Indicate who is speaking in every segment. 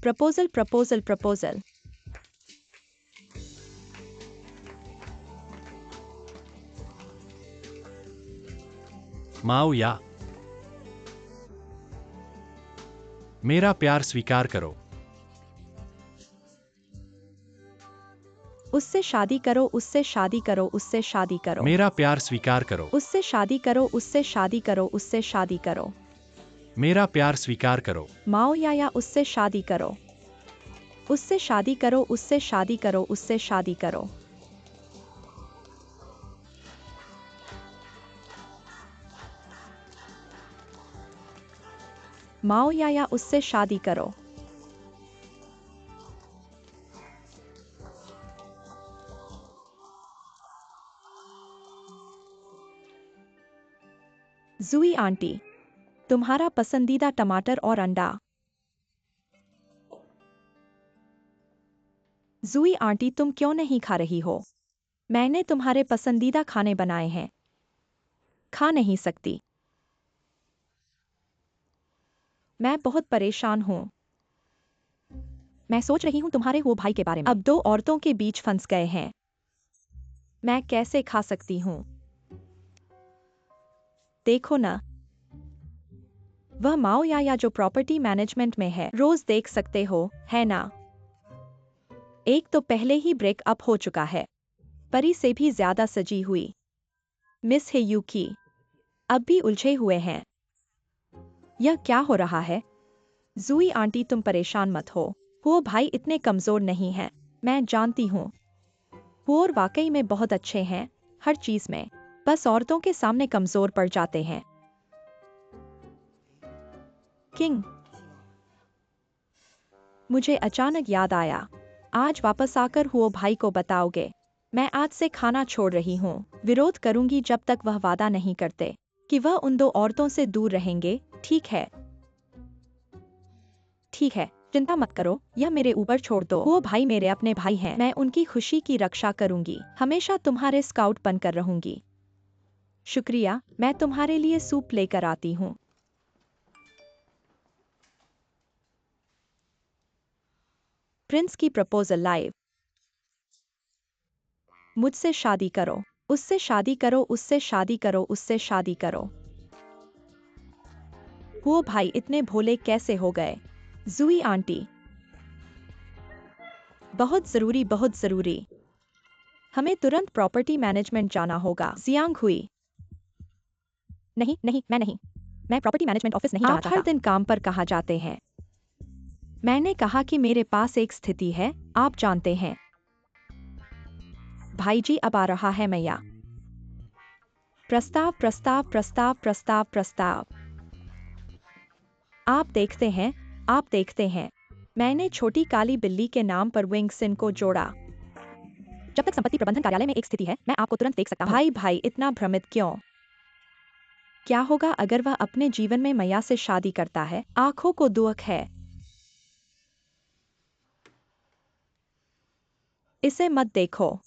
Speaker 1: Proposal proposal proposal.
Speaker 2: माओ या, मेरा प्यार स्वीकार करो।
Speaker 1: उससे शादी करो, उससे शादी करो, उससे शादी करो।
Speaker 2: मेरा प्यार स्वीकार करो।
Speaker 1: उससे शादी करो, उससे शादी करो, उससे शादी करो।
Speaker 2: मेरा प्यार स्वीकार करो।
Speaker 1: माओ या उससे शादी करो। उससे शादी करो, उससे शादी करो, उससे शादी करो। माओ या उससे शादी करो। ज़ुई आंटी, तुम्हारा पसंदीदा टमाटर और अंडा। ज़ुई आंटी, तुम क्यों नहीं खा रही हो? मैंने तुम्हारे पसंदीदा खाने बनाए हैं। खा नहीं सकती। मैं बहुत परेशान हूँ। मैं सोच रही हूँ तुम्हारे वो भाई के बारे में। अब दो औरतों के बीच फंस गए हैं। मैं कैसे खा सकती हूँ? देखो ना, वह माओ या जो प्रॉपर्टी मैनेजमेंट में है। रोज देख सकते हो, है ना? एक तो पहले ही ब्रेकअप हो चुका है। परी से भी ज्यादा सजी हुई। मिस हेयुकी अब भी उलझे हुए हैं। यह क्या हो रहा है? ज़ुई आंटी, तुम परेशान मत हो। वो भाई इतने कमजोर नहीं है। मैं जानती हूँ। वो और वाकई में बहुत अच्छे हैं, हर चीज में। बस औरतों के सामने कमजोर पड़ जाते हैं। किंग, मुझे अचानक याद आया। आज वापस आकर हुओ भाई को बताओगे? मैं आज से खाना छोड़ रही हूँ। विरोध करूंगी जब तक वह वादा नहीं करते कि वह उन दो औरतों से दूर रहेंगे। ठीक है? ठीक है, चिंता मत करो, यह मेरे ऊपर छोड़ दो। वो भाई मेरे अपने भाई हैं। मैं उनकी खुशी की रक्षा करूंगी। हमेशा तुम्हारे स्काउट बनकर रहूंगी। शुक्रिया, मैं तुम्हारे लिए सूप लेकर आती हूँ। प्रिंस की प्रपोजल लाइव। मुझसे शादी करो। उससे शादी करो, उससे शादी करो, उससे शादी करो। वो भाई इतने भोले कैसे हो गए? ज़ुई आंटी, बहुत जरूरी, बहुत जरूरी। हमें तुरंत प्रॉपर्टी मैनेजमेंट जाना होगा। जियांग हुई, नहीं नहीं, मैं नहीं। मैं प्रॉपर्टी मैनेजमेंट ऑफिस नहीं जाना चाहता। आप हर दिन काम पर कहाँ जाते हैं? मैंने कहा कि मेरे पास एक स्थिति है, आप जानते हैं। भाई जी, अब आ रहा है मैया। प्रस्ताव प्रस्ताव प्रस्ताव प्रस्ताव प्रस्ताव। आप देखते हैं, आप देखते हैं। मैंने छोटी काली बिल्ली के नाम पर विंग सिन को जोड़ा। जब तक संपत्ति प्रबंधन कार्यालय में एक स्थिति है, मैं आपको तुरंत देख सकता हूं। भाई भाई, इतना भ्रमित क्यों? क्या होगा अगर वह अपने जीवन में मैया से शादी करता है? आंखों को दुख है। इसे मत देखो।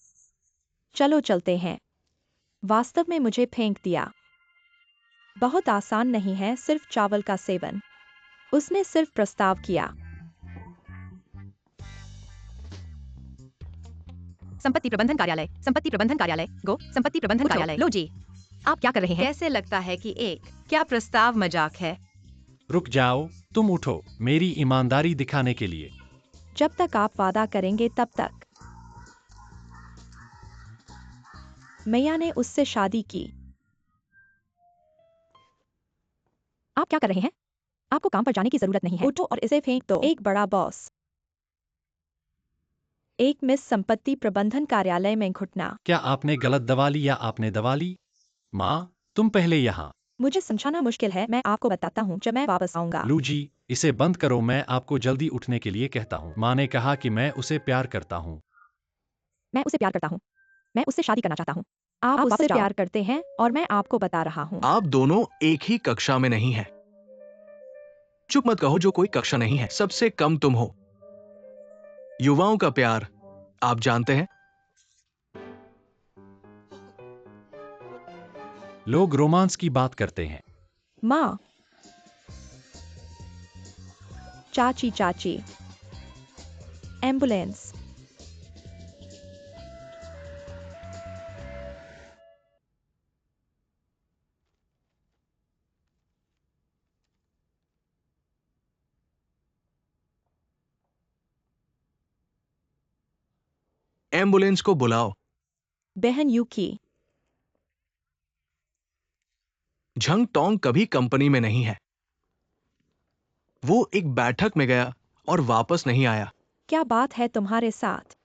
Speaker 1: चलो चलते हैं। वास्तव में मुझे फेंक दिया। बहुत आसान नहीं है सिर्फ चावल का सेवन। उसने सिर्फ प्रस्ताव किया। संपत्ति प्रबंधन कार्यालय, संपत्ति प्रबंधन कार्यालय, गो संपत्ति प्रबंधन कार्यालय। लो जी, आप क्या कर रहे हैं?
Speaker 3: कैसे लगता है कि क्या प्रस्ताव मजाक है?
Speaker 2: रुक जाओ, तुम उठो, मेरी ईमानदारी दिखाने के लिए।
Speaker 1: जब तक आप वादा करेंगे तब तक। मैया ने उससे शादी की। आप क्या कर रहे हैं? आपको काम पर जाने की जरूरत नहीं है। उठो और इसे फेंक दो। एक बड़ा बॉस। एक मिस संपत्ति प्रबंधन कार्यालय में घुटना।
Speaker 2: क्या आपने गलत दवा ली या आपने दवा ली? माँ, तुम पहले यहाँ।
Speaker 1: मुझे समझाना मुश्किल है, मैं आपको बताता हूँ जब मैं वापस आऊंगा।
Speaker 2: लूजी, इसे बंद करो, मैं आपको जल्दी उठने के लिए कहता हूँ। माँ ने कहा कि मैं उसे प्यार करता हूँ।
Speaker 1: मैं उसे प्यार करता हूँ। मैं उससे शादी करना चाहता हूँ। आप उससे प्यार करते हैं और मैं आपको बता रहा हूँ।
Speaker 4: आप दोनों एक ही कक्षा में नहीं हैं। चुप मत कहो, जो कोई कक्षा नहीं है, सबसे कम तुम हो। युवाओं का प्यार, आप जानते हैं।
Speaker 2: लोग रोमांस की बात करते हैं।
Speaker 1: माँ, चाची चाची, एम्बुलेंस।
Speaker 4: एम्बुलेंस को बुलाओ।
Speaker 1: बहन यूकी।
Speaker 4: झंग टोंग कभी कंपनी में नहीं है। वो एक बैठक में गया और वापस नहीं आया।
Speaker 1: क्या बात है तुम्हारे साथ?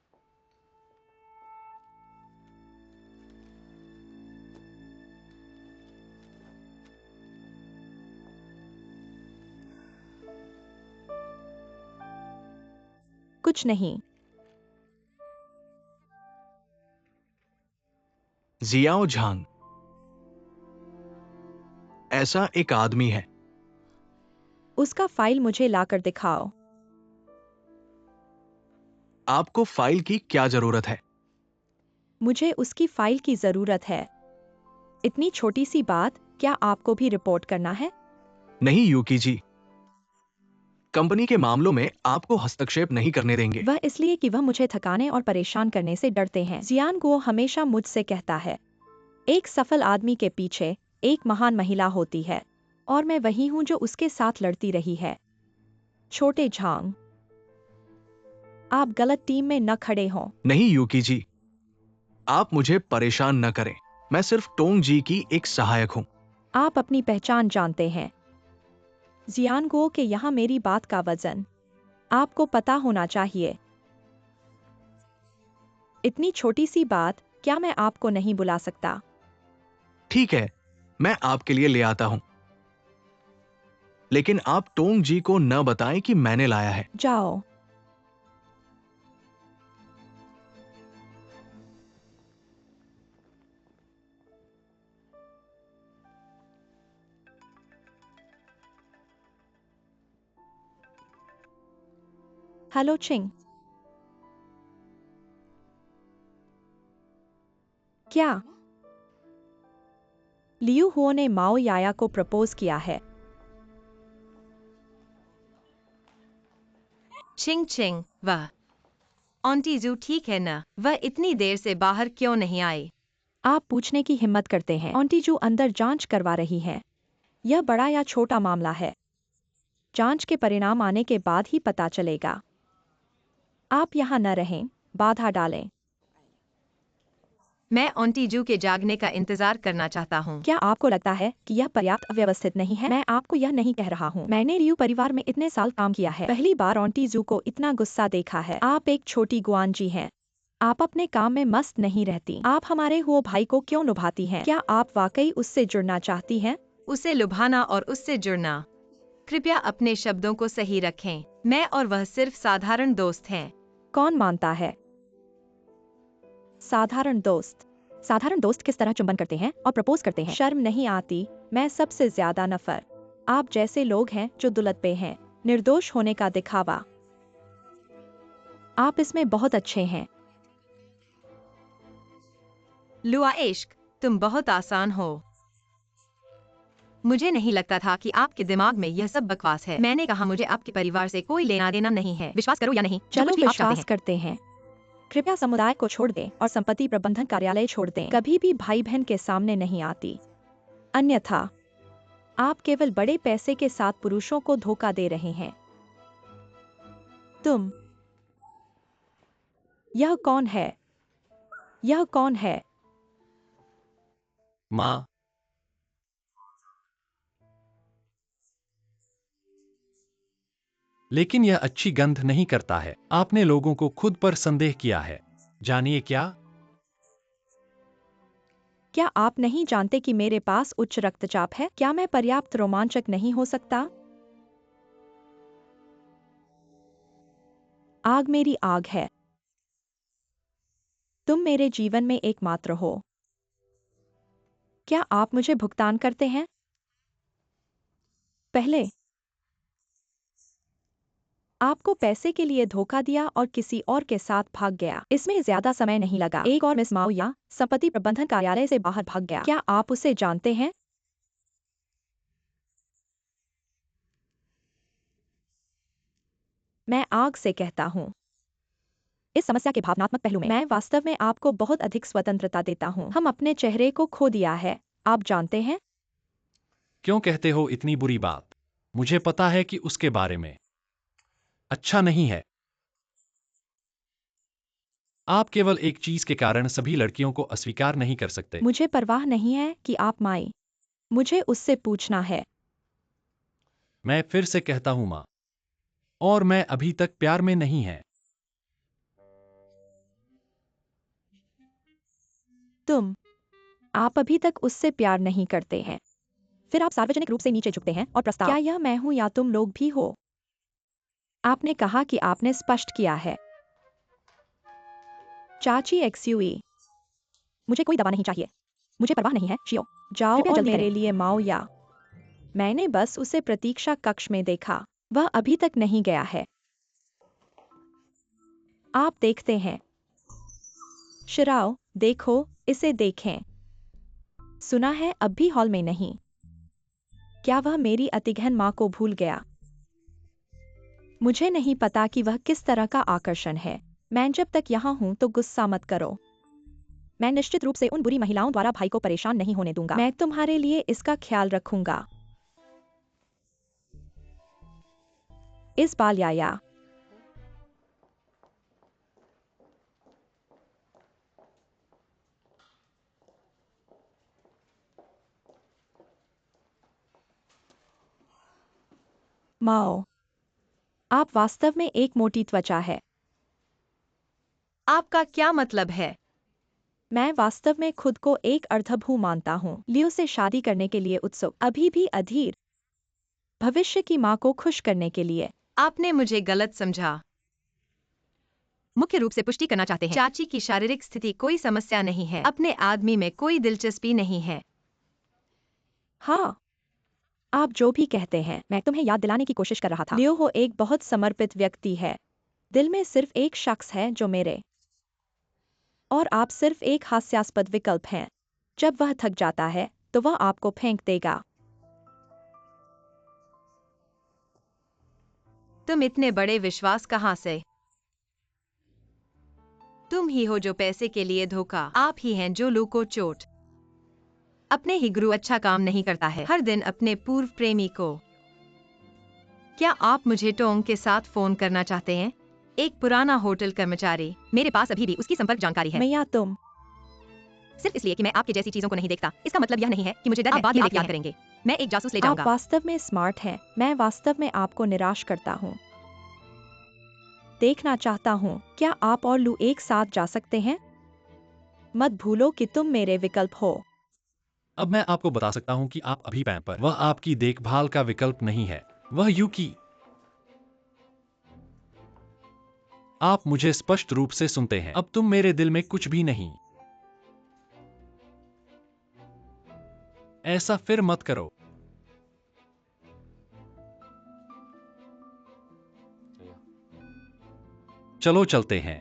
Speaker 1: कुछ नहीं।
Speaker 4: जियाओ झांग ऐसा एक आदमी है।
Speaker 1: उसका फाइल मुझे लाकर दिखाओ।
Speaker 4: आपको फाइल की क्या जरूरत है?
Speaker 1: मुझे उसकी फाइल की जरूरत है। इतनी छोटी सी बात, क्या आपको भी रिपोर्ट करना है?
Speaker 4: नहीं यूकी जी, कंपनी के मामलों में आपको हस्तक्षेप नहीं करने देंगे।
Speaker 1: वह इसलिए कि वह मुझे थकाने और परेशान करने से डरते हैं। जियान गुओ हमेशा मुझसे कहता है, एक सफल आदमी के पीछे एक महान महिला होती है, और मैं वही हूं जो उसके साथ लड़ती रही है। छोटे झांग, आप गलत टीम में न खड़े हों।
Speaker 4: नहीं यूकी जी, आप मुझे परेशान न करें। मैं सिर्फ टोंग जी की एक सहायक हूं।
Speaker 1: आप अपनी पहचान जानते हैं। जियान गुओ के यहाँ मेरी बात का वजन आपको पता होना चाहिए। इतनी छोटी सी बात, क्या मैं आपको नहीं बुला सकता?
Speaker 4: ठीक है, मैं आपके लिए ले आता हूं, लेकिन आप टोंग जी को न बताएं कि मैंने लाया है।
Speaker 1: जाओ। हेलो चिंग। क्या लियू हुओ ने माओ याया को प्रपोज किया है?
Speaker 3: चिंग चिंग, वह आंटी जू ठीक है ना? वह इतनी देर से बाहर क्यों नहीं आई?
Speaker 1: आप पूछने की हिम्मत करते हैं? आंटी जू अंदर जांच करवा रही हैं। यह बड़ा या छोटा मामला है, जांच के परिणाम आने के बाद ही पता चलेगा। आप यहाँ न रहें, बाधा डालें।
Speaker 3: मैं आंटी जू के जागने का इंतजार करना चाहता हूँ।
Speaker 1: क्या आपको लगता है कि यह पर्याप्त अव्यवस्थित नहीं है? मैं आपको यह नहीं कह रहा हूँ। मैंने लियू परिवार में इतने साल काम किया है, पहली बार आंटी जू को इतना गुस्सा देखा है। आप एक छोटी गुआनजी हैं। आप अपने काम में मस्त नहीं रहती। आप हमारे हुओ भाई को क्यों लुभाती हैं? क्या आप वाकई उससे जुड़ना चाहती हैं?
Speaker 3: उसे लुभाना और उससे जुड़ना। कृपया अपने शब्दों को सही रखें। मैं और वह सिर्फ साधारण दोस्त हैं।
Speaker 1: कौन मानता है? साधारण दोस्त? साधारण दोस्त किस तरह चुंबन करते हैं और प्रपोज करते हैं? शर्म नहीं आती? मैं सबसे ज्यादा नफर आप जैसे लोग हैं जो दुलत पे हैं। निर्दोष होने का दिखावा। आप इसमें बहुत अच्छे हैं।
Speaker 3: लुआ इश्क, तुम बहुत आसान हो। मुझे नहीं लगता था कि आपके दिमाग में यह सब बकवास है। मैंने कहा मुझे आपके परिवार से कोई लेना देना नहीं है। विश्वास करो या नहीं, जो
Speaker 1: चलो
Speaker 3: कुछ भी आप चाहते
Speaker 1: विश्वास
Speaker 3: हैं।
Speaker 1: करते हैं। कृपया समुदाय को छोड़ दें और संपत्ति प्रबंधन कार्यालय छोड़ दें। कभी भी भाई बहन के सामने नहीं आती, अन्यथा आप केवल बड़े पैसे के साथ पुरुषों को धोखा दे रहे हैं। तुम। यह कौन है? यह कौन है?
Speaker 2: माँ, लेकिन यह अच्छी गंध नहीं करता है। आपने लोगों को खुद पर संदेह किया है। जानिए क्या?
Speaker 1: क्या आप नहीं जानते कि मेरे पास उच्च रक्तचाप है? क्या मैं पर्याप्त रोमांचक नहीं हो सकता? आग मेरी आग है। तुम मेरे जीवन में एकमात्र हो। क्या आप मुझे भुगतान करते हैं? पहले आपको पैसे के लिए धोखा दिया और किसी और के साथ भाग गया। इसमें ज्यादा समय नहीं लगा। एक और मिस माओ या संपत्ति प्रबंधन कार्यालय से बाहर भाग गया। क्या आप उसे जानते हैं? मैं आग से कहता हूँ। इस समस्या के भावनात्मक पहलू में मैं वास्तव में आपको बहुत अधिक स्वतंत्रता देता हूँ। हम अपने चेहरे को खो दिया है, आप जानते हैं।
Speaker 2: क्यों कहते हो इतनी बुरी बात? मुझे पता है कि उसके बारे में अच्छा नहीं है। आप केवल एक चीज के कारण सभी लड़कियों को अस्वीकार नहीं कर सकते।
Speaker 1: मुझे परवाह नहीं है कि आप माई। मुझे उससे पूछना है।
Speaker 2: मैं फिर से कहता हूं माँ, और मैं अभी तक प्यार में नहीं है।
Speaker 1: आप अभी तक उससे प्यार नहीं करते हैं। फिर आप सार्वजनिक रूप से नीचे झुकते हैं और प्रस्ताव, क्या यह मैं हूं या तुम लोग भी हो? आपने कहा कि आपने स्पष्ट किया है। चाची एक्सयूई, मुझे कोई दवा नहीं चाहिए। मुझे परवाह नहीं है, शियो। जाओ
Speaker 3: कृपया
Speaker 1: और
Speaker 3: जल्दी
Speaker 1: मेरे
Speaker 3: करें।
Speaker 1: लिए माओ या। मैंने बस उसे प्रतीक्षा कक्ष में देखा। वह अभी तक नहीं गया है। आप देखते हैं। शिराओ, देखो, इसे देखें। सुना है अब भी हॉल में नहीं। क्या वह मेरी अतिगहन माँ को भूल गया? मुझे नहीं पता कि वह किस तरह का आकर्षण है। मैं जब तक यहाँ हूँ तो गुस्सा मत करो। मैं निश्चित रूप से उन बुरी महिलाओं द्वारा भाई को परेशान नहीं होने दूंगा। मैं तुम्हारे लिए इसका ख्याल रखूंगा। इस बाल या। माओ, आप वास्तव में एक मोटी त्वचा है।
Speaker 3: आपका क्या मतलब है?
Speaker 1: मैं वास्तव में खुद को एक अर्धभू मानता हूँ। लियो से शादी करने के लिए उत्सुक, अभी भी अधीर। भविष्य की माँ को खुश करने के लिए।
Speaker 3: आपने मुझे गलत समझा। मुख्य रूप से पुष्टि करना चाहते हैं। चाची की शारीरिक स्थिति कोई समस्या नहीं है। अपने आदमी में कोई दिलचस्पी नहीं है।
Speaker 1: हाँ, आप जो भी कहते हैं, मैं तुम्हें याद दिलाने की कोशिश कर रहा था। लियो हो एक बहुत समर्पित व्यक्ति है। दिल में सिर्फ एक शख्स है जो मेरे, और आप सिर्फ एक हास्यास्पद विकल्प हैं। जब वह थक जाता है तो वह आपको फेंक देगा।
Speaker 3: तुम इतने बड़े विश्वास कहाँ से? तुम ही हो जो पैसे के लिए धोखा। आप ही हैं जो लू को चोट। अपने ही गुरु अच्छा काम नहीं करता है। हर दिन अपने पूर्व प्रेमी को। क्या आप मुझे टोंग के साथ फोन करना चाहते हैं? एक पुराना होटल कर्मचारी। मेरे पास अभी भी उसकी संपर्क जानकारी है।
Speaker 1: मैया तुम।
Speaker 3: सिर्फ इसलिए कि मैं आपके जैसी चीजों को नहीं देखता, इसका मतलब यह नहीं है कि मुझे डर है
Speaker 1: बाद
Speaker 3: कि
Speaker 1: में
Speaker 3: आप याद
Speaker 1: देखते
Speaker 3: करेंगे। मैं एक जासूस ले
Speaker 1: आप
Speaker 3: जाऊंगा।
Speaker 1: वास्तव में स्मार्ट हैं। मैं वास्तव में आपको निराश करता हूँ। देखना चाहता हूँ क्या आप और लू एक साथ जा सकते हैं? मत भूलो कि तुम मेरे विकल्प हो।
Speaker 2: अब मैं आपको बता सकता हूं कि आप अभी पैं पर, वह आपकी देखभाल का विकल्प नहीं है, वह यूकी। आप मुझे स्पष्ट रूप से सुनते हैं। अब तुम मेरे दिल में कुछ भी नहीं। ऐसा फिर मत करो। चलो चलते हैं।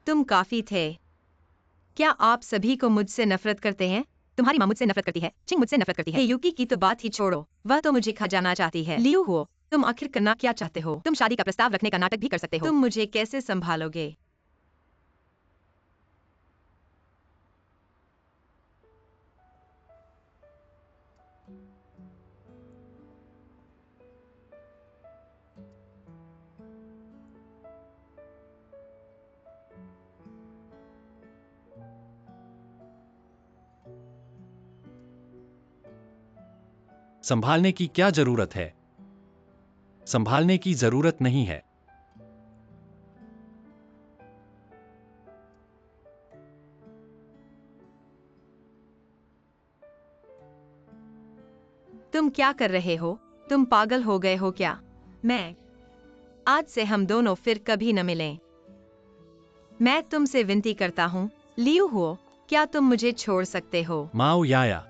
Speaker 3: तुम काफी थे। क्या आप सभी को मुझसे नफरत करते हैं? तुम्हारी माँ मुझसे नफरत करती है। चिंग मुझसे नफरत करती है। हे यूकी की तो बात ही छोड़ो, वह तो मुझे खा जाना चाहती है। लियू हो, तुम आखिर करना क्या चाहते हो? तुम शादी का प्रस्ताव रखने का नाटक भी कर सकते हो। तुम मुझे कैसे संभालोगे?
Speaker 2: संभालने की क्या जरूरत है? संभालने की जरूरत नहीं है।
Speaker 3: तुम क्या कर रहे हो? तुम पागल हो गए हो क्या? आज से हम दोनों फिर कभी न मिलें। मैं तुमसे विनती करता हूँ, लियू हो, क्या तुम मुझे छोड़ सकते हो?
Speaker 2: माओ याया।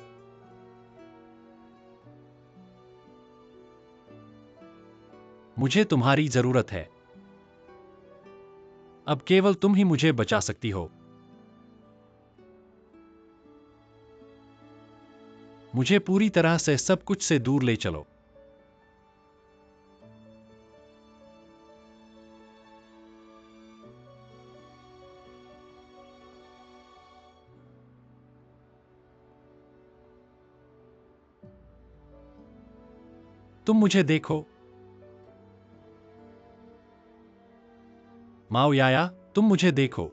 Speaker 2: मुझे तुम्हारी जरूरत है। अब केवल तुम ही मुझे बचा सकती हो। मुझे पूरी तरह से सब कुछ से दूर ले चलो। तुम मुझे देखो। माओ याया, तुम मुझे देखो।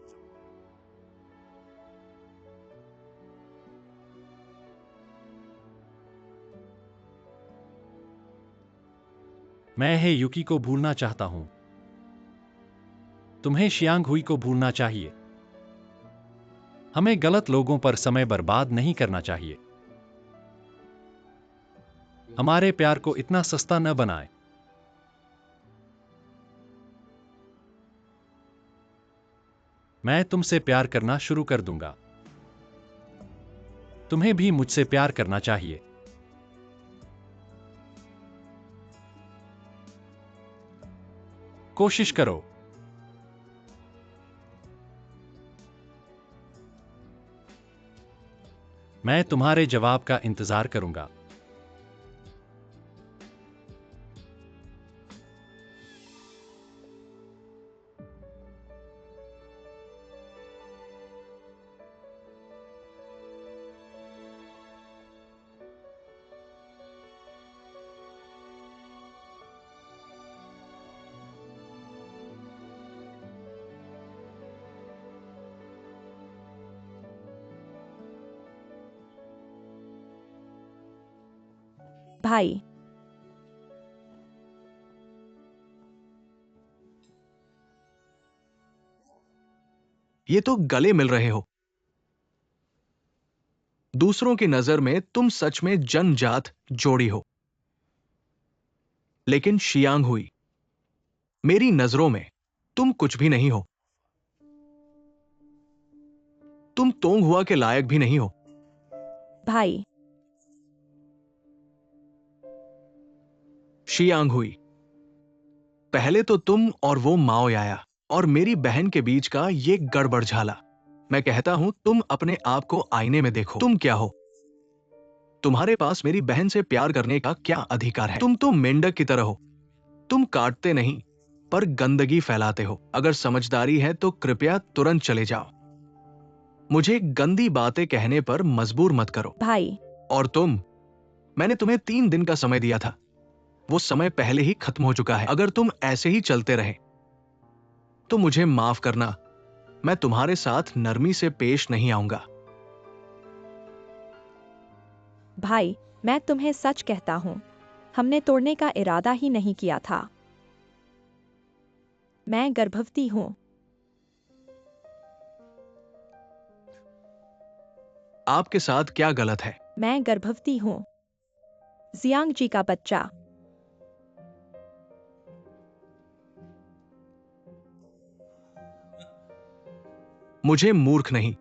Speaker 2: मैं हे युकी को भूलना चाहता हूं। तुम्हें शियांग हुई को भूलना चाहिए। हमें गलत लोगों पर समय बर्बाद नहीं करना चाहिए। हमारे प्यार को इतना सस्ता न बनाए। मैं तुमसे प्यार करना शुरू कर दूंगा। तुम्हें भी मुझसे प्यार करना चाहिए। कोशिश करो। मैं तुम्हारे जवाब का इंतजार करूंगा।
Speaker 1: भाई,
Speaker 4: ये तो गले मिल रहे हो। दूसरों की नजर में तुम सच में जनजात जोड़ी हो, लेकिन शियांग हुई, मेरी नजरों में तुम कुछ भी नहीं हो। तुम तोंग हुआ के लायक भी नहीं हो।
Speaker 1: भाई,
Speaker 4: शियांग हुई, पहले तो तुम और वो माओ याया और मेरी बहन के बीच का ये गड़बड़झाला। मैं कहता हूं तुम अपने आप को आईने में देखो। तुम क्या हो? तुम्हारे पास मेरी बहन से प्यार करने का क्या अधिकार है? तुम तो मेंढक की तरह हो। तुम काटते नहीं पर गंदगी फैलाते हो। अगर समझदारी है तो कृपया तुरंत चले जाओ। मुझे गंदी बातें कहने पर मजबूर मत करो।
Speaker 1: भाई,
Speaker 4: और तुम, मैंने तुम्हें 3 दिन का समय दिया था। वो समय पहले ही खत्म हो चुका है। अगर तुम ऐसे ही चलते रहे तो मुझे माफ करना, मैं तुम्हारे साथ नरमी से पेश नहीं आऊंगा।
Speaker 1: भाई, मैं तुम्हें सच कहता हूं, हमने तोड़ने का इरादा ही नहीं किया था। मैं गर्भवती हूं।
Speaker 4: आपके साथ क्या गलत है?
Speaker 1: मैं गर्भवती हूं। जियांग जी का बच्चा।
Speaker 4: मुझे मूर्ख नहीं।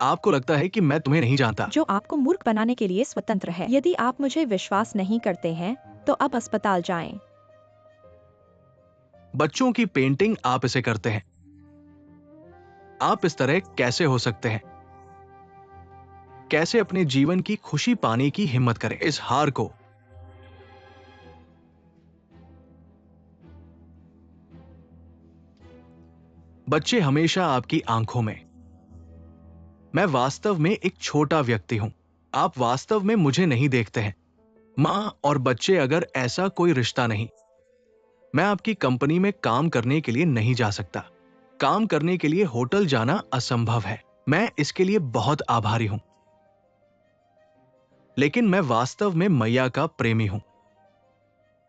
Speaker 4: आपको लगता है कि मैं तुम्हें नहीं जानता।
Speaker 1: जो आपको मूर्ख बनाने के लिए स्वतंत्र है। यदि आप मुझे विश्वास नहीं करते हैं तो अब अस्पताल जाएं।
Speaker 4: बच्चों की पेंटिंग आप इसे करते हैं। आप इस तरह कैसे हो सकते हैं? कैसे अपने जीवन की खुशी पाने की हिम्मत करें? इस हार को बच्चे हमेशा आपकी आंखों में। मैं वास्तव में एक छोटा व्यक्ति हूं। आप वास्तव में मुझे नहीं देखते हैं। मां और बच्चे अगर ऐसा कोई रिश्ता नहीं। मैं आपकी कंपनी में काम करने के लिए नहीं जा सकता। काम करने के लिए होटल जाना असंभव है। मैं इसके लिए बहुत आभारी हूं। लेकिन मैं वास्तव में मैया का प्रेमी हूं।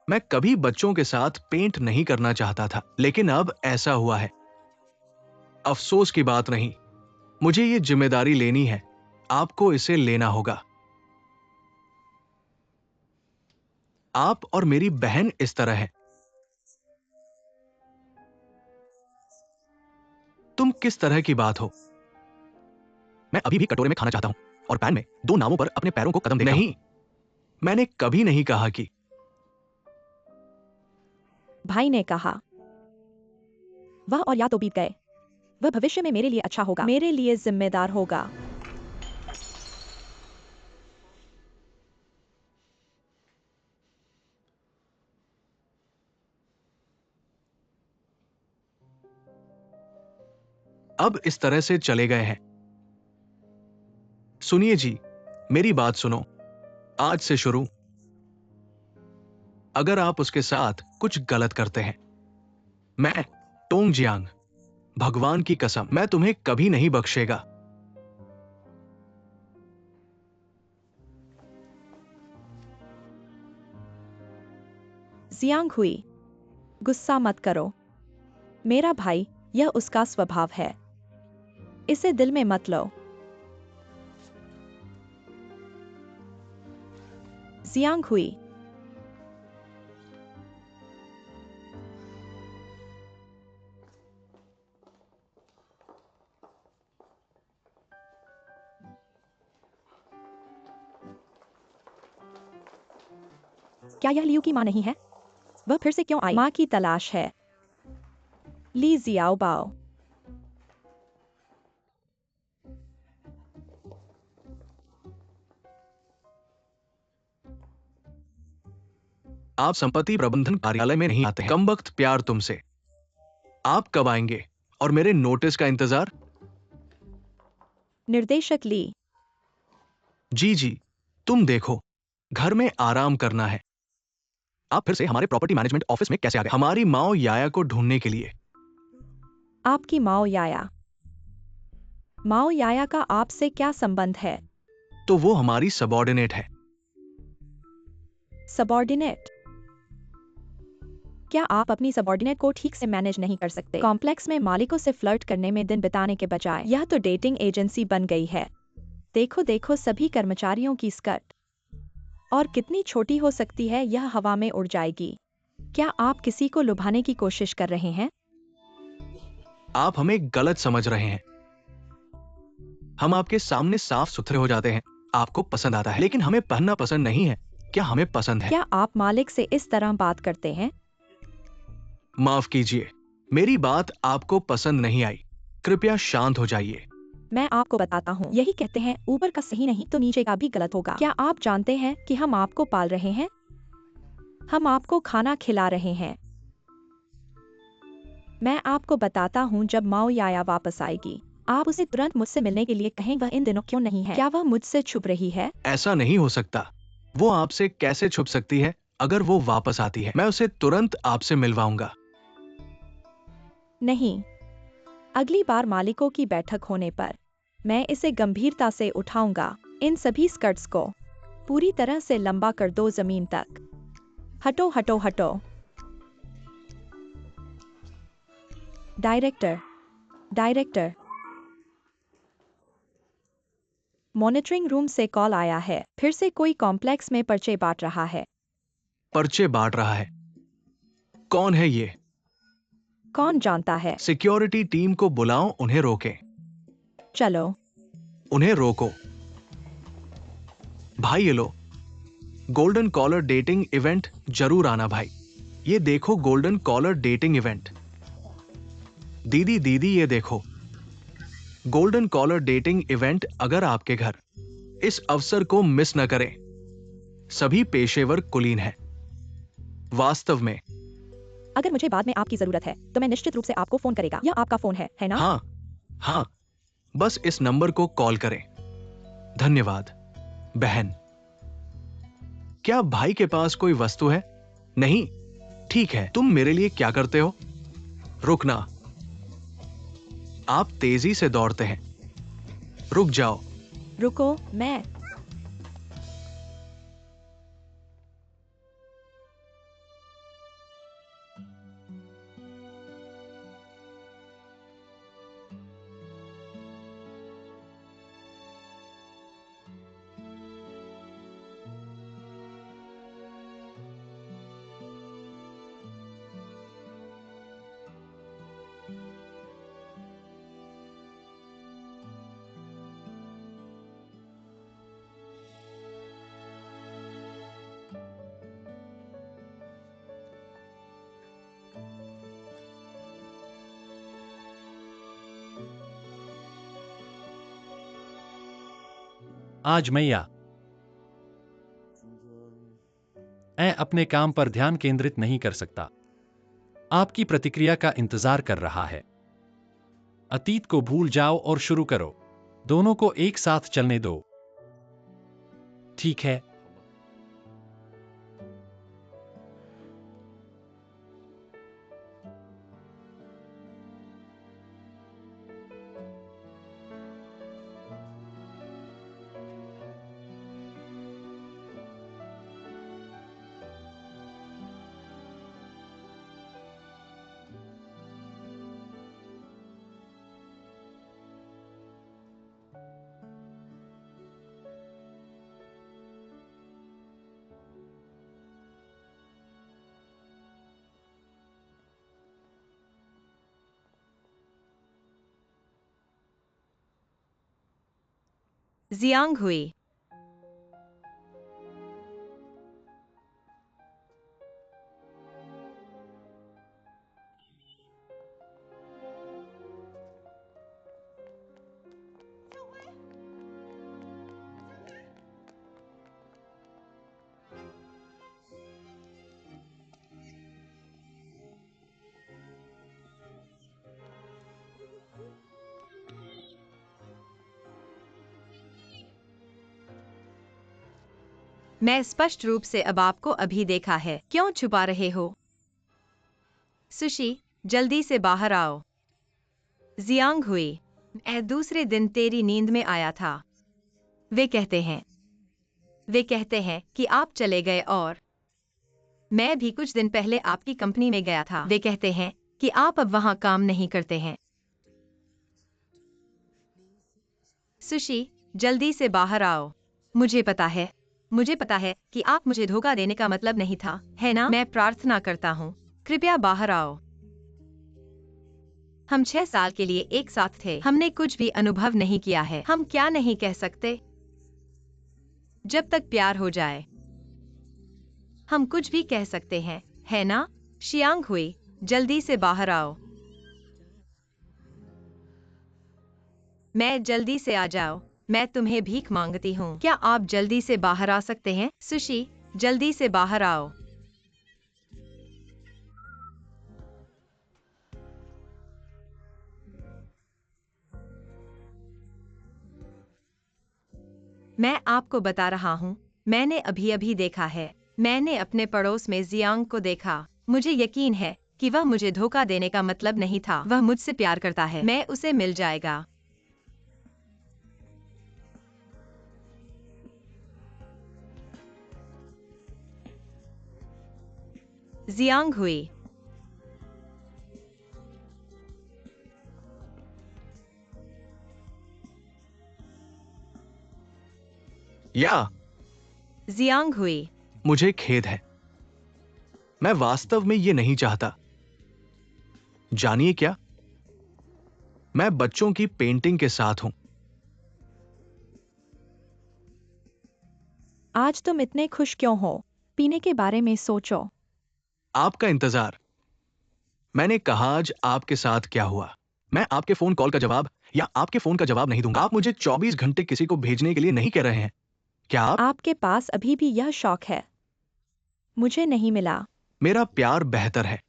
Speaker 4: मैं कभी बच्चों के साथ पेंट नहीं करना चाहता था, लेकिन अब ऐसा हुआ है। अफसोस की बात नहीं, मुझे ये जिम्मेदारी लेनी है। आपको इसे लेना होगा। आप और मेरी बहन इस तरह है। तुम किस तरह की बात हो? मैं अभी भी कटोरे में खाना चाहता हूं और पैन में 2 नावों पर अपने पैरों को कदम देता हूं। नहीं, मैंने कभी नहीं कहा कि
Speaker 1: भाई ने कहा। वह और या तो बीत गए। वह भविष्य में मेरे लिए अच्छा होगा, मेरे लिए जिम्मेदार होगा।
Speaker 4: अब इस तरह से चले गए हैं। सुनिए जी, मेरी बात सुनो। आज से शुरू, अगर आप उसके साथ कुछ गलत करते हैं, मैं टोंग जियांग, भगवान की कसम, मैं तुम्हें कभी नहीं बख्शेगा।
Speaker 1: जियांग हुई, गुस्सा मत करो। मेरा भाई, यह उसका स्वभाव है। इसे दिल में मत लो। जियांग हुई। क्या यह लियू की मां नहीं है? वह फिर से क्यों आई? मां की तलाश है। ली जियाओ बाओ।
Speaker 4: आप संपत्ति प्रबंधन कार्यालय में नहीं आते हैं। कम वक्त प्यार तुमसे। आप कब आएंगे और मेरे नोटिस का इंतजार?
Speaker 1: निर्देशक ली।
Speaker 4: जी जी, तुम देखो, घर में आराम करना है। आप फिर से हमारे प्रॉपर्टी मैनेजमेंट ऑफिस में कैसे आ गए? हमारी माओ याया को ढूंढने के लिए।
Speaker 1: आपकी माओ याया। माओ याया का आपसे क्या संबंध है?
Speaker 4: तो वो हमारी सबॉर्डिनेट है।
Speaker 1: सबॉर्डिनेट? क्या आप अपनी सबॉर्डिनेट को ठीक से मैनेज नहीं कर सकते? कॉम्प्लेक्स में मालिकों से फ्लर्ट करने में दिन बिताने के बजाय यह तो डेटिंग एजेंसी बन गई है। देखो देखो सभी कर्मचारियों की स्कर्ट। और कितनी छोटी हो सकती है, यह हवा में उड़ जाएगी। क्या आप किसी को लुभाने की कोशिश कर रहे हैं?
Speaker 4: आप हमें गलत समझ रहे हैं। हम आपके सामने साफ सुथरे हो जाते हैं। आपको पसंद आता है, लेकिन हमें पहनना पसंद नहीं है। क्या हमें पसंद है?
Speaker 1: क्या आप मालिक से इस तरह बात करते हैं?
Speaker 4: माफ कीजिए, मेरी बात आपको पसंद नहीं आई। कृपया शांत हो जाइए।
Speaker 1: मैं आपको बताता हूँ, यही कहते हैं ऊपर का सही नहीं तो नीचे का भी गलत होगा। क्या आप जानते हैं कि हम आपको पाल रहे हैं? हम आपको खाना खिला रहे हैं। मैं आपको बताता हूँ, जब माओ याया वापस आएगी, आप उसे तुरंत मुझसे मिलने के लिए कहें। वह इन दिनों क्यों नहीं है? क्या वह मुझसे छुप रही है?
Speaker 4: ऐसा नहीं हो सकता। वो आपसे कैसे छुप सकती है? अगर वो वापस आती है, मैं उसे तुरंत आपसे मिलवाऊंगा।
Speaker 1: नहीं। अगली बार मालिकों की बैठक होने पर मैं इसे गंभीरता से उठाऊंगा। इन सभी स्कर्ट्स को पूरी तरह से लंबा कर दो जमीन तक। हटो हटो हटो। Director, director. मॉनिटरिंग रूम से कॉल आया है। फिर से कोई कॉम्प्लेक्स में पर्चे बांट रहा है।
Speaker 4: पर्चे बांट रहा है? कौन है ये?
Speaker 1: कौन जानता है?
Speaker 4: सिक्योरिटी टीम को बुलाओ, उन्हें रोकें।
Speaker 1: चलो।
Speaker 4: उन्हें रोको। भाई ये लो, गोल्डन कॉलर डेटिंग इवेंट जरूर आना भाई। ये देखो गोल्डन कॉलर डेटिंग इवेंट। दीदी दीदी ये देखो, गोल्डन कॉलर डेटिंग इवेंट। अगर आपके घर इस अवसर को मिस न करें। सभी पेशेवर कुलीन हैं। वास्तव में।
Speaker 1: अगर मुझे बाद में आपकी जरूरत है तो मैं निश्चित रूप से आपको फोन करेगा। यह आपका फोन है ना?
Speaker 4: हाँ हाँ, बस इस नंबर को कॉल करें। धन्यवाद बहन। क्या भाई के पास कोई वस्तु है? नहीं? ठीक है, तुम मेरे लिए क्या करते हो? रुकना। आप तेजी से दौड़ते हैं। रुक जाओ।
Speaker 1: रुको, मैं।
Speaker 2: आज मैं अपने काम पर ध्यान केंद्रित नहीं कर सकता। आपकी प्रतिक्रिया का इंतजार कर रहा है। अतीत को भूल जाओ और शुरू करो। दोनों को एक साथ चलने दो। ठीक है।
Speaker 3: जियांग हुई। मैं स्पष्ट रूप से अब आपको अभी देखा है। क्यों छुपा रहे हो? सुशी, जल्दी से बाहर आओ। जियांग हुई, मैं दूसरे दिन तेरी नींद में आया था। वे कहते हैं कि आप चले गए और मैं भी कुछ दिन पहले आपकी कंपनी में गया था। वे कहते हैं कि आप अब वहां काम नहीं करते हैं। सुशी, जल्दी से बाहर आओ। मुझे पता है कि आप मुझे धोखा देने का मतलब नहीं था, है ना? मैं प्रार्थना करता हूँ, कृपया बाहर आओ। हम 6 साल के लिए एक साथ थे। हमने कुछ भी अनुभव नहीं किया है। हम क्या नहीं कह सकते? जब तक प्यार हो जाए, हम कुछ भी कह सकते हैं, है ना? शियांग हुई, जल्दी से बाहर आओ। मैं जल्दी से आ जाओ। मैं तुम्हें भीख मांगती हूँ। क्या आप जल्दी से बाहर आ सकते हैं? सुशी, जल्दी से बाहर आओ। मैं आपको बता रहा हूँ, मैंने अभी अभी देखा है। मैंने अपने पड़ोस में जियांग को देखा। मुझे यकीन है कि वह मुझे धोखा देने का मतलब नहीं था। वह मुझसे प्यार करता है। मैं उसे मिल जाएगा। जियांग हुई।
Speaker 4: या
Speaker 3: जियांग हुई।
Speaker 4: मुझे खेद है। मैं वास्तव में ये नहीं चाहता। जानिए क्या? मैं बच्चों की पेंटिंग के साथ हूं।
Speaker 1: आज तुम इतने खुश क्यों हो? पीने के बारे में सोचो।
Speaker 4: आपका इंतजार। मैंने कहा आज आपके साथ क्या हुआ। मैं आपके फोन कॉल का जवाब या आपके फोन का जवाब नहीं दूंगा। आप मुझे 24 घंटे किसी को भेजने के लिए नहीं कह रहे हैं। क्या आप?
Speaker 1: आपके पास अभी भी यह शौक है। मुझे नहीं मिला।
Speaker 4: मेरा प्यार बेहतर है।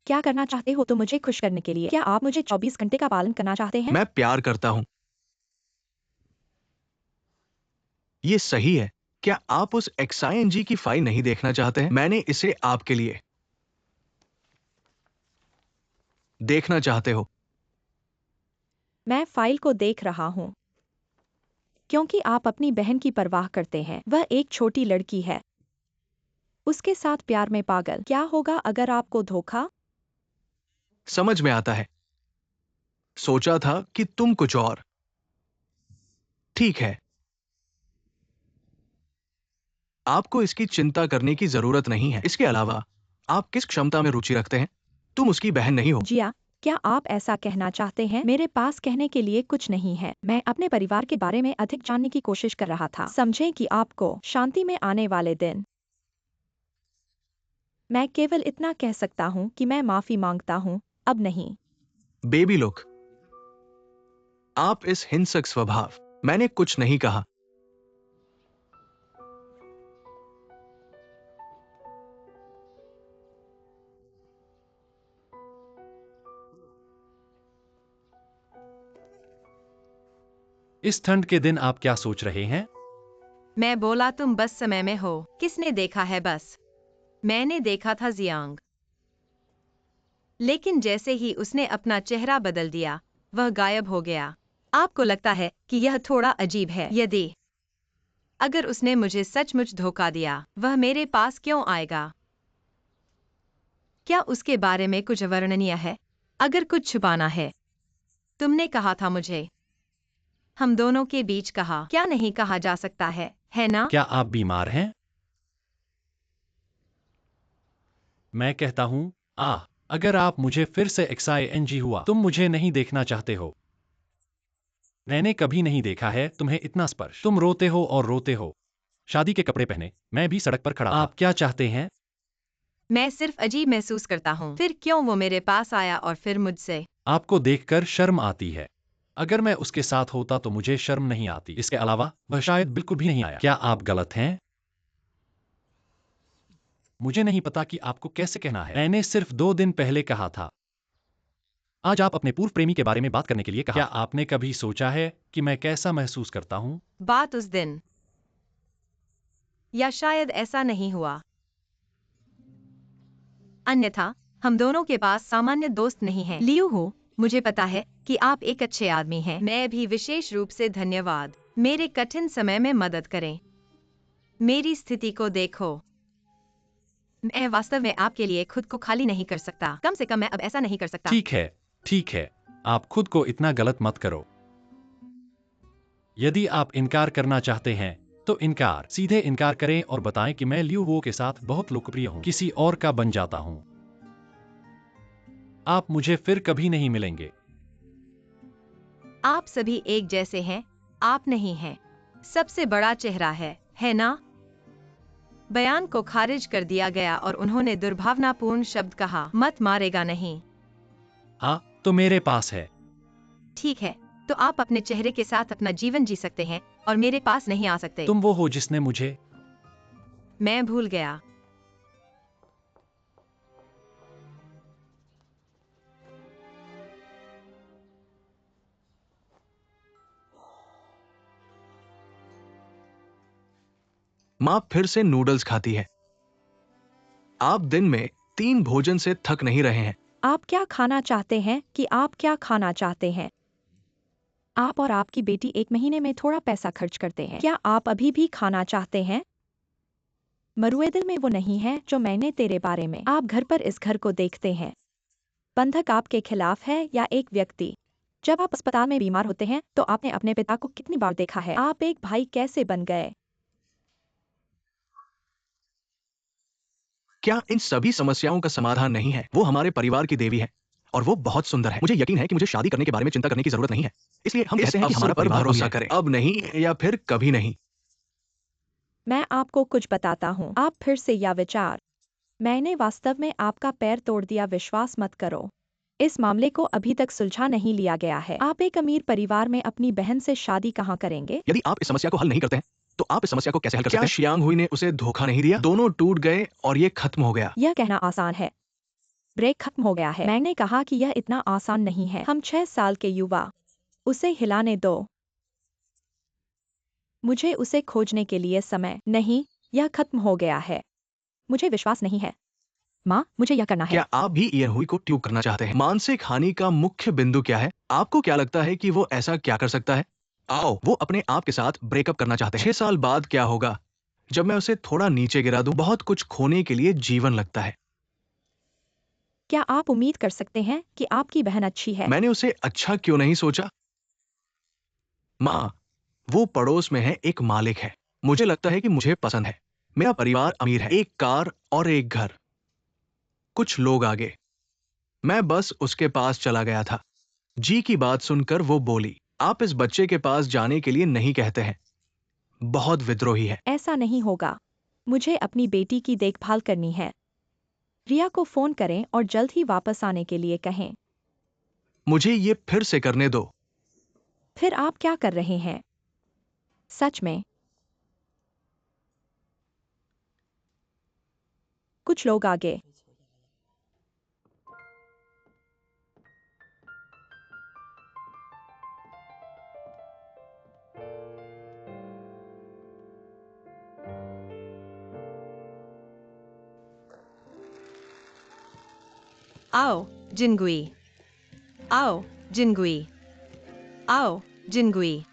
Speaker 1: क्या करना चाहते हो तुम मुझे खुश करने के लिए? क्या आप मुझे 24 घंटे का पालन करना चाहते हैं?
Speaker 4: मैं प्यार करता हूं। ये सही है। क्या आप उस XING की फाइल नहीं देखना चाहते हैं? मैंने इसे आपके लिए देखना चाहते हो?
Speaker 1: मैं फाइल को देख रहा हूँ। क्योंकि आप अपनी बहन की परवाह करते हैं। वह एक छोटी लड़की है। उसके साथ प्यार में पागल। क्या होगा अगर आपको धोखा?
Speaker 4: समझ में आता है। सोचा था कि तुम कुछ और। ठीक है। आपको इसकी चिंता करने की जरूरत नहीं है। इसके अलावा आप किस क्षमता में रुचि रखते हैं? तुम उसकी बहन नहीं हो।
Speaker 1: जिया, क्या आप ऐसा कहना चाहते हैं? मेरे पास कहने के लिए कुछ नहीं है। मैं अपने परिवार के बारे में अधिक जानने की कोशिश कर रहा था। समझें कि आपको शांति में आने वाले दिन। मैं केवल इतना कह सकता हूँ कि मैं माफी मांगता हूँ, अब नहीं।
Speaker 4: बेबी लुक, आप इस हिंसक स्वभाव मैंने कुछ नहीं कहा।
Speaker 2: इस ठंड के दिन आप क्या सोच रहे हैं?
Speaker 3: मैं बोला तुम बस समय में हो। किसने देखा है बस? मैंने देखा था जियांग। लेकिन जैसे ही उसने अपना चेहरा बदल दिया, वह गायब हो गया। आपको लगता है कि यह थोड़ा अजीब है? यदि अगर उसने मुझे सचमुच धोखा दिया, वह मेरे पास क्यों आएगा? क्या उसके बारे में कुछ अवर्णनीय है? अगर कुछ छुपाना है, तुमने कहा था मुझे। हम दोनों के बीच कहा क्या नहीं कहा जा सकता है ना?
Speaker 2: क्या आप बीमार हैं? मैं कहता हूं, अगर आप मुझे फिर से XING हुआ, तुम मुझे नहीं देखना चाहते हो। मैंने कभी नहीं देखा है तुम्हें इतना स्पर्श। तुम रोते हो और रोते हो। शादी के कपड़े पहने, मैं भी सड़क पर खड़ा था। आप क्या चाहते हैं?
Speaker 3: मैं सिर्फ अजीब महसूस करता हूँ। फिर क्यों वो मेरे पास आया और फिर मुझसे?
Speaker 2: आपको देखकर शर्म आती है। अगर मैं उसके साथ होता तो मुझे शर्म नहीं आती। इसके अलावा वह शायद बिल्कुल भी नहीं आया। क्या आप गलत हैं? मुझे नहीं पता कि आपको कैसे कहना है। मैंने सिर्फ 2 दिन पहले कहा था। आज आप अपने पूर्व प्रेमी के बारे में बात करने के लिए कहा। क्या आपने कभी सोचा है कि मैं कैसा महसूस करता हूं?
Speaker 3: बात उस दिन, या शायद ऐसा नहीं हुआ। अन्यथा हम दोनों के पास सामान्य दोस्त नहीं हैं। लियू हो, मुझे पता है कि आप एक अच्छे आदमी हैं। मैं भी विशेष रूप से धन्यवाद। मेरे कठिन समय में मदद करें। मेरी स्थिति को देखो। मैं वास्तव में आपके लिए खुद को खाली नहीं कर सकता। कम से कम मैं अब ऐसा नहीं कर सकता।
Speaker 2: ठीक है। आप खुद को इतना गलत मत करो। यदि आप इनकार करना चाहते हैं, तो सीधे इनकार करें और बताएं कि मैं लियू वो के साथ बहुत लोकप्रिय हूं, किसी और का बन जाता हूं। आप मुझे फिर कभी नहीं मिलेंगे।
Speaker 3: आप सभी एक जैसे हैं, आप नहीं हैं। सबसे बड़ा चेहरा है ना? बयान को खारिज कर दिया गया और उन्होंने दुर्भावनापूर्ण शब्द कहा, मत मारेगा नहीं।
Speaker 2: तो मेरे पास है।
Speaker 3: ठीक है, तो आप अपने चेहरे के साथ अपना जीवन जी सकते हैं और मेरे पास नहीं आ सकते।
Speaker 2: तुम वो हो जिसने मुझे।
Speaker 3: मैं भूल गया।
Speaker 4: माँ फिर से नूडल्स खाती है। आप दिन में 3 भोजन से थक नहीं रहे हैं।
Speaker 1: आप क्या खाना चाहते हैं कि आप क्या खाना चाहते हैं? आप और आपकी बेटी 1 महीने में थोड़ा पैसा खर्च करते हैं। क्या आप अभी भी खाना चाहते हैं? मरुएदिल में वो नहीं है जो मैंने तेरे बारे में। आप घर पर इस घर को देखते हैं। बंधक आपके खिलाफ है या एक व्यक्ति? जब आप अस्पताल में बीमार होते हैं तो आपने अपने पिता को कितनी बार देखा है? आप एक भाई कैसे बन गए?
Speaker 4: क्या इन सभी समस्याओं का समाधान नहीं है? वो हमारे परिवार की देवी है और वो बहुत सुंदर है। मुझे यकीन है कि मुझे शादी करने के बारे में चिंता करने की जरूरत नहीं है। इसलिए हम कहते हैं कि हमारा परिवार भरोसा करें। अब नहीं या फिर कभी नहीं।
Speaker 1: मैं आपको कुछ बताता हूँ। आप फिर से या विचार। मैंने वास्तव में आपका पैर तोड़ दिया। विश्वास मत करो। इस मामले को अभी तक सुलझा नहीं लिया गया है। आप एक अमीर परिवार में अपनी बहन से शादी कहाँ करेंगे?
Speaker 4: यदि आप इस समस्या को हल नहीं करते हैं, तो आप इस समस्या को कैसे हल कर सकते हैं? क्या शियांग हुई ने उसे धोखा नहीं दिया? दोनों टूट गए और ये खत्म हो गया।
Speaker 1: यह कहना आसान है। ब्रेक खत्म हो गया है। मैंने कहा कि यह इतना आसान नहीं है। हम 6 साल के युवा। उसे हिलाने दो। मुझे उसे खोजने के लिए समय नहीं। यह खत्म हो गया है। मुझे विश्वास नहीं है। माँ, मुझे यह करना है।
Speaker 4: क्या आप भी ईयर हुई को ट्यूब करना चाहते हैं? मानसिक हानि का मुख्य बिंदु क्या है? आपको क्या लगता है कि वो ऐसा क्या कर सकता है? आओ, वो अपने आप के साथ ब्रेकअप करना चाहते हैं। 6 साल बाद क्या होगा जब मैं उसे थोड़ा नीचे गिरा दूं? बहुत कुछ खोने के लिए जीवन लगता है।
Speaker 1: क्या आप उम्मीद कर सकते हैं कि आपकी बहन अच्छी है?
Speaker 4: मैंने उसे अच्छा क्यों नहीं सोचा? माँ, वो पड़ोस में है, एक मालिक है। मुझे लगता है कि मुझे पसंद है। मेरा परिवार अमीर है, एक कार और एक घर। कुछ लोग आगे। मैं बस उसके पास चला गया था। जी की बात सुनकर वो बोली, आप इस बच्चे के पास जाने के लिए नहीं कहते हैं। बहुत विद्रोही है।
Speaker 1: ऐसा नहीं होगा। मुझे अपनी बेटी की देखभाल करनी है। रिया को फोन करें और जल्द ही वापस आने के लिए कहें।
Speaker 4: मुझे ये फिर से करने दो।
Speaker 1: फिर आप क्या कर रहे हैं? सच में कुछ लोग आगे
Speaker 3: आओ जिनगुई, आओ जिनगुई, आओ जिनगुई,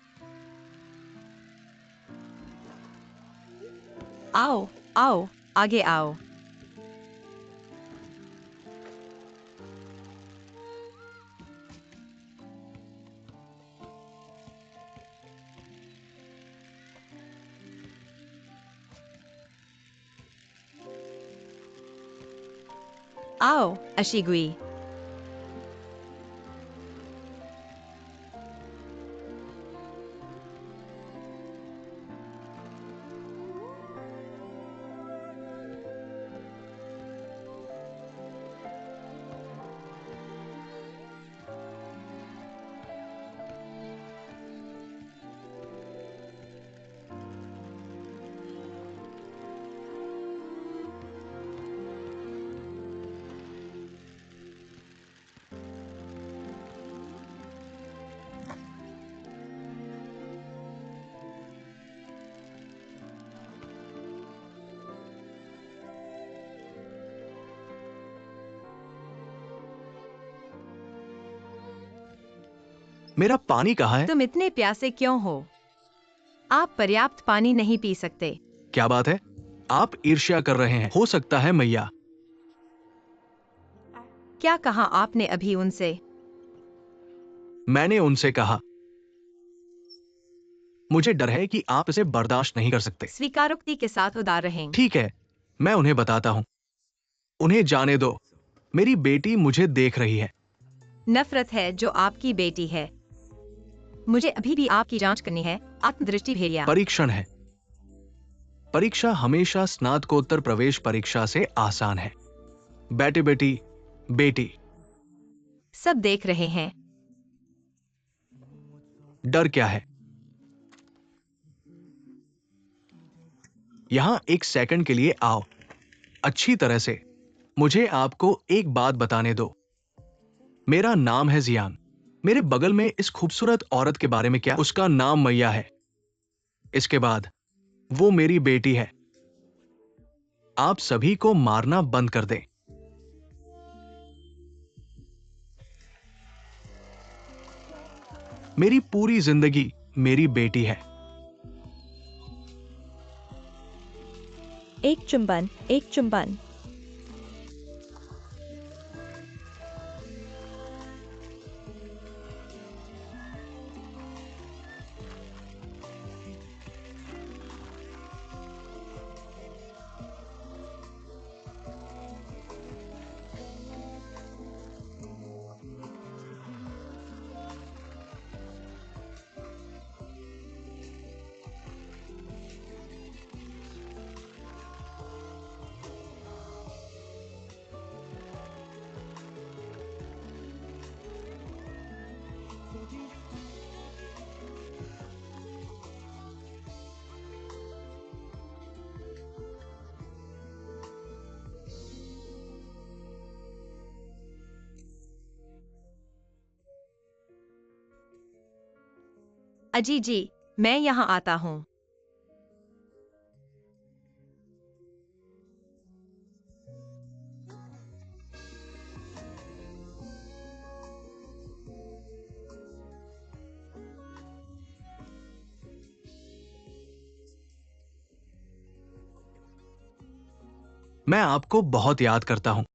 Speaker 3: आओ आओ आगे आओ। आओ अशिगुई,
Speaker 4: मेरा पानी कहाँ है?
Speaker 3: तुम इतने प्यासे क्यों हो? आप पर्याप्त पानी नहीं पी सकते।
Speaker 4: क्या बात है? आप ईर्ष्या कर रहे हैं। हो सकता है मैया।
Speaker 3: क्या कहा आपने अभी उनसे?
Speaker 4: मैंने उनसे कहा मुझे डर है कि आप इसे बर्दाश्त नहीं कर सकते।
Speaker 3: स्वीकारोक्ति के साथ उदार रहें।
Speaker 4: ठीक है, मैं उन्हें बताता हूँ। उन्हें जाने दो। मेरी बेटी मुझे देख रही है।
Speaker 3: नफरत है जो आपकी बेटी है। मुझे अभी भी आपकी जांच करनी है। आत्मदृष्टि भेड़िया।
Speaker 4: परीक्षण है। परीक्षा हमेशा स्नातकोत्तर प्रवेश परीक्षा से आसान है। बेटे बेटी बेटी,
Speaker 3: सब देख रहे हैं।
Speaker 4: डर क्या है? यहां एक सेकंड के लिए आओ। अच्छी तरह से। मुझे आपको एक बात बताने दो। मेरा नाम है जियान। मेरे बगल में इस खूबसूरत औरत के बारे में क्या? उसका नाम मैया है। इसके बाद वो मेरी बेटी है। आप सभी को मारना बंद कर दें। मेरी पूरी जिंदगी मेरी बेटी है।
Speaker 1: एक चुंबन, एक चुंबन।
Speaker 3: अजी जी, मैं यहाँ आता हूँ।
Speaker 4: मैं आपको बहुत याद करता हूं।